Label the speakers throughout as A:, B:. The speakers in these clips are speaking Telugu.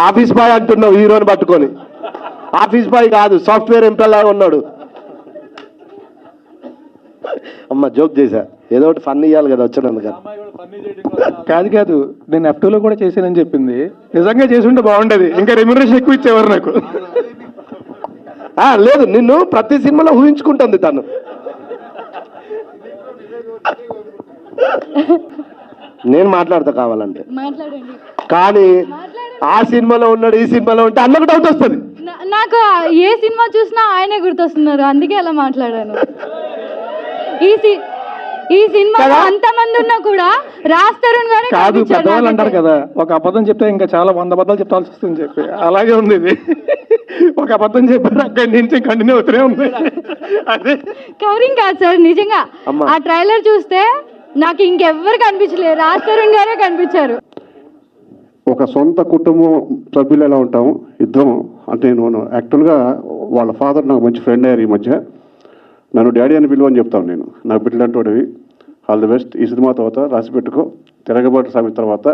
A: ఆఫీస్ బాయ్ అంటున్నావు హీరోని పట్టుకొని. ఆఫీస్ బాయ్ కాదు, సాఫ్ట్వేర్ ఎంప్లాయ్ లాగా ఉన్నాడు. అమ్మ జోక్ చేశా, ఏదో ఒకటి ఫన్ ఇవ్వాలి కదా వచ్చినందుకు.
B: కాదు నేను F2లో కూడా చేశానని చెప్పింది. నిజంగా చేసి ఉంటే బాగుండేది, ఇంకా రెమ్యునరేషన్ ఎక్కువ ఇచ్చేవారు నాకు.
A: లేదు, నిన్ను ప్రతి సినిమాలో ఊహించుకుంటుంది తను. నేను మాట్లాడతా కావాలంటే, కానీ ఆ సినిమాలో ఉన్నాడు ఈ సినిమాలో ఉంటే అన్నకు డౌట్ వస్తుంది.
C: నాకు ఏ సినిమా చూసినా ఆయనే గుర్తొస్తున్నారు, అందుకే అలా మాట్లాడాను. ఈ సినిమాలో అంతమంది ఉన్నా కూడా రాజ్ తరుణ్ గారు
B: కాదు. పెద్దవాళ్ళు అంటారు కదా, ఒక అబద్ధం చెప్తే ఇంకా చాలా 100 అబద్ధాలు చెప్పాల్సి వస్తుంది చెప్పి, అలాగే ఉంది ఇది. ఒక అబద్ధం చెప్పారు, అక్కడి నుంచి కంటిన్యూ అవుతూనే ఉంది. అదే
C: కవరింగ్ కాదు సార్, నిజంగా ఆ ట్రైలర్ చూస్తే నాకు ఇంకెవ్వరు కనిపించలేదు, రాజ్ తరుణ్ గారే కనిపించారు.
D: ఒక సొంత కుటుంబం సభ్యులు ఎలా ఉంటాము ఇద్దరం అంటే, నేను యాక్చువల్గా వాళ్ళ ఫాదర్ నాకు మంచి ఫ్రెండ్ అయ్యారు. ఈ మధ్య నన్ను డాడీ అని పిలువని చెప్తాను నేను, నాకు బిడ్డలంటోడివి. All the best. ఈ సినిమా తర్వాత రాసి పెట్టుకో, తిరగబాటు సామి తర్వాత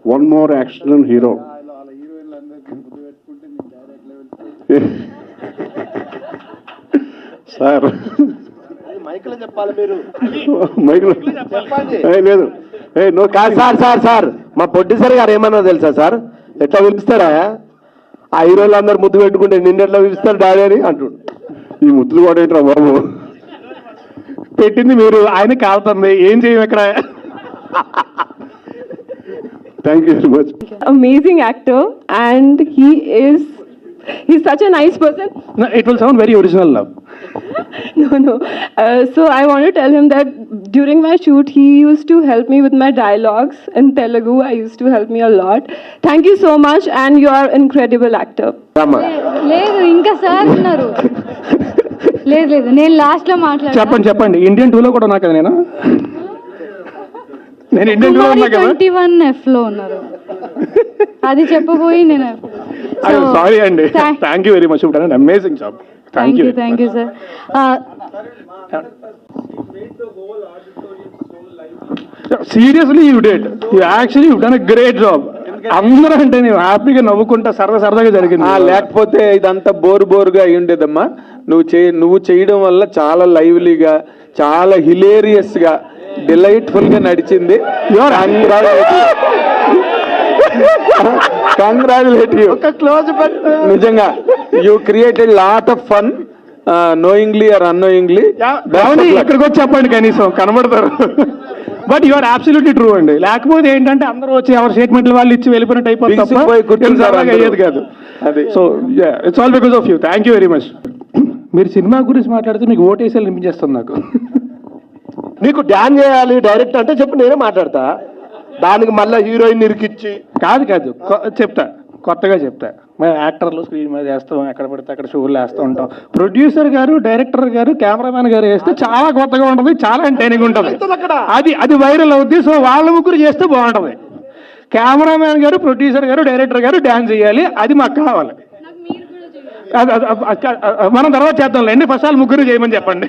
D: one more action hero. Sir
A: మైక్లో చెప్పాలి మీరు,
D: మైక్లో లేదు.
A: నో కాదు సార్. సార్ మా ప్రొడ్యూసర్ గారు ఏమన్నా తెలుసా సార్, ఎట్లా పిలుస్తారా ఆ హీరోలు అందరు ముద్దు పెట్టుకుంటే నిన్నెట్లా పిలుస్తారు డాడీ అని అంటుండు.
D: ఈ ముద్దులు కూడా ఏంట్రా బాబు,
B: పెట్టింది మీరు, ఆయన కాలుతుంది, ఏం చేయం ఇక్కడ.
D: Thank you very much.
E: Amazing actor, and he's such a nice person.
B: No, it will sound very original now.
E: No. So I want to tell him that during my shoot, he used to help me with my dialogues in Telugu. I used to help me a lot. Thank you so much, and you are an incredible actor.
C: లేదు ఇంకా సార్ ఉన్నారు. లేదు నేను లాస్ట్ లో మాట్లాడతాను.
B: చెప్పండి. ఇండియన్ 2లో కూడా ఉన్నా కదా నేను ఇండియన్ 2లో ఉన్నా కదా.
C: 21F లో ఉన్నారు, అది చెప్పబోయి నేను.
B: సారీ అండి. Thank you very much. Amazing job.
C: Thank you sir.
B: Seriously you did, you done a great job. అందరూ అంటే నేను హ్యాపీగా నవ్వుకుంటా సరదాగా జరిగింది.
F: లేకపోతే ఇదంతా బోరుగా అయి ఉండేదమ్మా. నువ్వు చేయడం వల్ల చాలా లైవ్లీగా, చాలా హిలేరియస్ గా, డిలైట్ఫుల్ గా నడిచింది. Congratulate you. నిజంగా you created lot of fun, knowingly or annoyingly.
B: ఇక్కడికి వచ్చి చెప్పండి, కనీసం కనబడతారు. But you are absolutely true అండి. లేకపోతే ఏంటంటే అందరూ వచ్చి ఎవరి స్టేట్మెంట్లు వాళ్ళు ఇచ్చి వెళ్ళిపోయినట్టు అయిపోతుంది, అయ్యేది కాదు. So it's all because of you. Thank you very much. మీరు సినిమా గురించి మాట్లాడితే మీకు ఓటేసాలు అనిపించేస్తుంది నాకు.
A: నీకు డ్యాన్ చేయాలి డైరెక్ట్ అంటే చెప్పు, నేనే మాట్లాడతా. దానికి మళ్ళీ హీరోయిన్ ఇరికిచ్చి
B: కాదు చెప్తా, కొత్తగా చెప్తా. మేము యాక్టర్లు స్క్రీన్ మీద వేస్తాం, ఎక్కడ పడితే అక్కడ షోలు వేస్తూ ఉంటాం. ప్రొడ్యూసర్ గారు, డైరెక్టర్ గారు, కెమెరామెన్ గారు వేస్తే చాలా కొత్తగా ఉంటుంది, చాలా ఎంటర్టైనింగ్ ఉంటుంది. అది వైరల్ అవుద్ది. సో వాళ్ళ ముగ్గురు చేస్తే బాగుంటుంది. కెమెరామెన్ గారు, ప్రొడ్యూసర్ గారు, డైరెక్టర్ గారు డాన్స్ చేయాలి, అది మాకు కావాలి. మనం తర్వాత చేద్దాంలేండి, ఫస్ట్ వాళ్ళు ముగ్గురు చేయమని చెప్పండి.